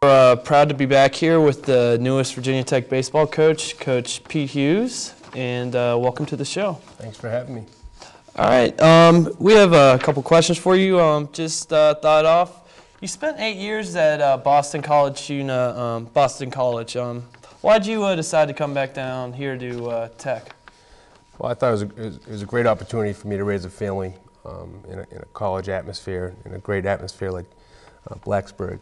We're proud to be back here with the newest Virginia Tech baseball coach, Coach Pete Hughes, and welcome to the show. Thanks for having me. All right, we have a couple questions for you. Just thought off, you spent 8 years at Boston College. Why'd you decide to come back down here to Tech? Well, I thought it was a great opportunity for me to raise a family in a college atmosphere, in a great atmosphere like Blacksburg.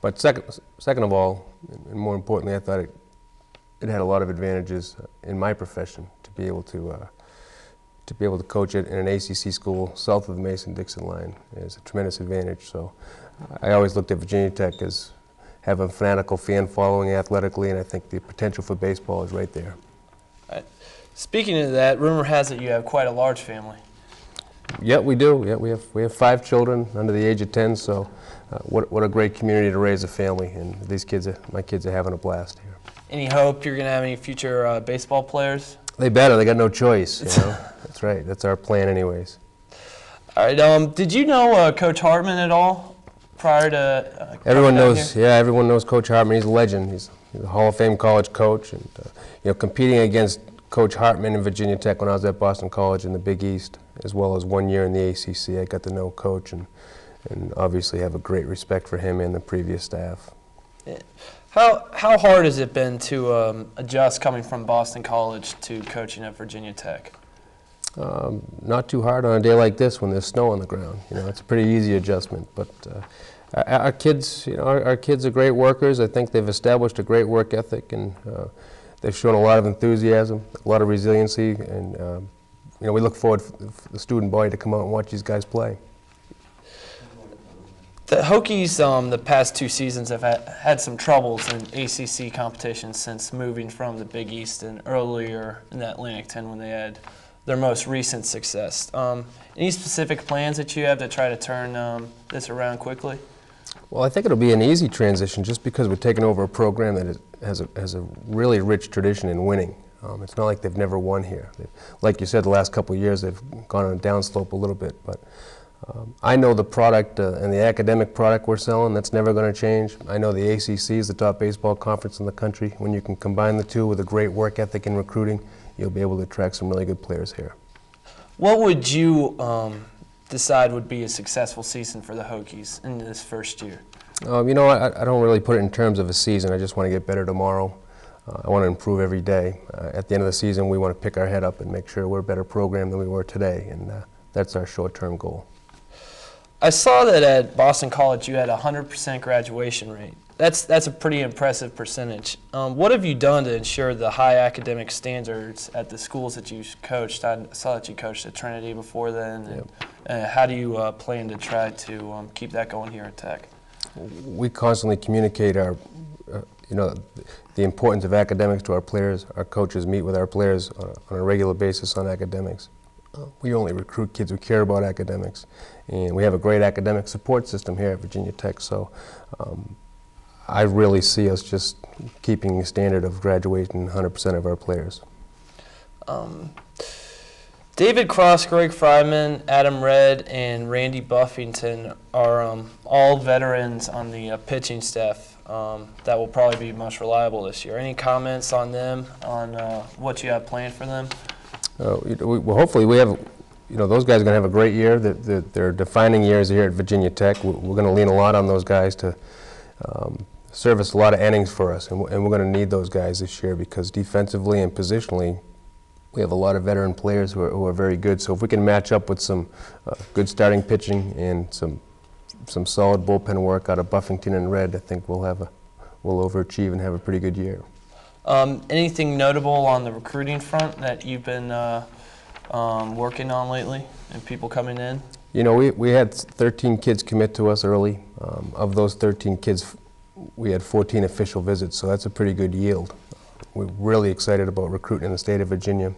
But second of all, and more importantly, I thought it had a lot of advantages in my profession to be able to coach it in an ACC school south of the Mason-Dixon line is a tremendous advantage. So I always looked at Virginia Tech as having a fanatical fan following athletically, and I think the potential for baseball is right there. Speaking of that, rumor has it you have quite a large family. Yeah, we do. Yeah, we have 5 children under the age of 10. So, what a great community to raise a family, and my kids are having a blast here. Any hope you're going to have any future baseball players? They better. They got no choice. You know? That's right. That's our plan, anyways. All right. Did you know Coach Hartman at all prior to? Everyone knows. Here? Yeah, everyone knows Coach Hartman. He's a legend. He's a Hall of Fame college coach, and competing against Coach Hartman in Virginia Tech when I was at Boston College in the Big East, as well as 1 year in the ACC. I got to know Coach and obviously have a great respect for him and the previous staff. Yeah. How hard has it been to adjust coming from Boston College to coaching at Virginia Tech? Not too hard on a day like this when there's snow on the ground. It's a pretty easy adjustment. But our kids, our kids are great workers. I think they've established a great work ethic, and they've shown a lot of enthusiasm, a lot of resiliency, and we look forward for the student body to come out and watch these guys play. The Hokies, the past 2 seasons, have had some troubles in ACC competitions since moving from the Big East and earlier in the Atlantic 10 when they had their most recent success. Any specific plans that you have to try to turn this around quickly? Well, I think it'll be an easy transition just because we're taking over a program that has a really rich tradition in winning. It's not like they've never won here. Like you said, the last couple of years they've gone on a downslope a little bit, but I know the product and the academic product we're selling, that's never going to change. I know the ACC is the top baseball conference in the country. When you can combine the two with a great work ethic in recruiting, you'll be able to attract some really good players here. What would you decide would be a successful season for the Hokies in this first year? I don't really put it in terms of a season. I just want to get better tomorrow. I want to improve every day. At the end of the season, we want to pick our head up and make sure we're a better program than we were today, and that's our short-term goal. I saw that at Boston College you had a 100% graduation rate. That's a pretty impressive percentage. What have you done to ensure the high academic standards at the schools that you coached? I saw that you coached at Trinity before then. And how do you plan to try to keep that going here at Tech? We constantly communicate the importance of academics to our players. Our coaches meet with our players on a regular basis on academics. We only recruit kids who care about academics, and we have a great academic support system here at Virginia Tech. So I really see us just keeping the standard of graduating 100% of our players. David Cross, Greg Fryman, Adam Redd, and Randy Buffington are all veterans on the pitching staff that will probably be most reliable this year. Any comments on them, on what you have planned for them? Well, hopefully we have, those guys are going to have a great year. They're defining years here at Virginia Tech. We're going to lean a lot on those guys to service a lot of innings for us, and we're going to need those guys this year because defensively and positionally, we have a lot of veteran players who are very good. So if we can match up with some good starting pitching and some solid bullpen work out of Buffington and Redd, I think we'll overachieve and have a pretty good year. Anything notable on the recruiting front that you've been working on lately and people coming in? We had 13 kids commit to us early. Of those 13 kids, we had 14 official visits, so that's a pretty good yield. We're really excited about recruiting in the state of Virginia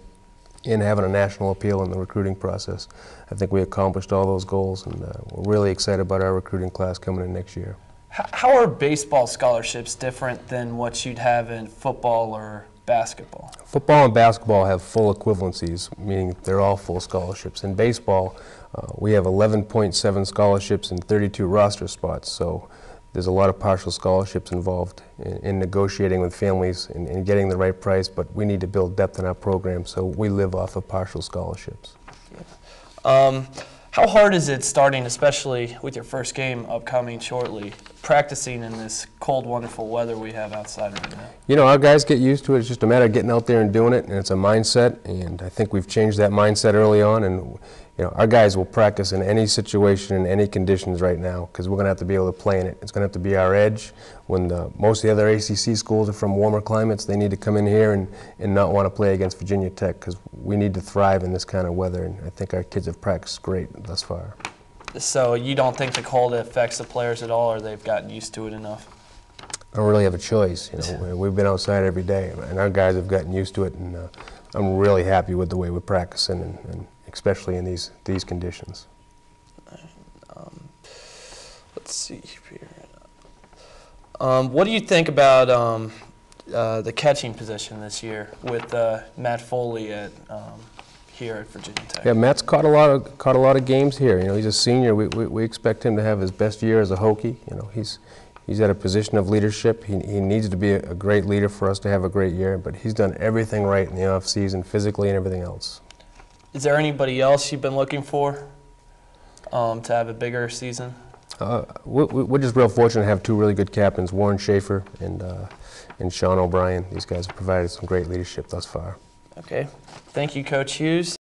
and having a national appeal in the recruiting process. I think we accomplished all those goals, and we're really excited about our recruiting class coming in next year. How are baseball scholarships different than what you'd have in football or basketball? Football and basketball have full equivalencies, meaning they're all full scholarships. In baseball, we have 11.7 scholarships and 32 roster spots, so there's a lot of partial scholarships involved in negotiating with families and getting the right price, but we need to build depth in our program, so we live off of partial scholarships. How hard is it starting, especially with your first game upcoming shortly, practicing in this cold, wonderful weather we have outside right now? You know, our guys get used to it. It's just a matter of getting out there and doing it, and it's a mindset, and I think we've changed that mindset early on, and you know, our guys will practice in any situation, in any conditions right now, because we're going to have to be able to play in it. It's going to have to be our edge. When most of the other ACC schools are from warmer climates, they need to come in here and not want to play against Virginia Tech, because we need to thrive in this kind of weather, and I think our kids have practiced great thus far. So you don't think the cold affects the players at all, or they've gotten used to it enough? I don't really have a choice. You know, we've been outside every day, and our guys have gotten used to it, and I'm really happy with the way we're practicing, and especially in these conditions. Let's see here. What do you think about the catching position this year with Matt Foley at here at Virginia Tech? Yeah, Matt's caught a lot of games here. You know, he's a senior. We expect him to have his best year as a Hokie. You know, he's at a position of leadership. He needs to be a great leader for us to have a great year. But he's done everything right in the off season, physically and everything else. Is there anybody else you've been looking for to have a bigger season? We're just real fortunate to have two really good captains, Warren Schaefer and Sean O'Brien. These guys have provided some great leadership thus far. Okay. Thank you, Coach Hughes.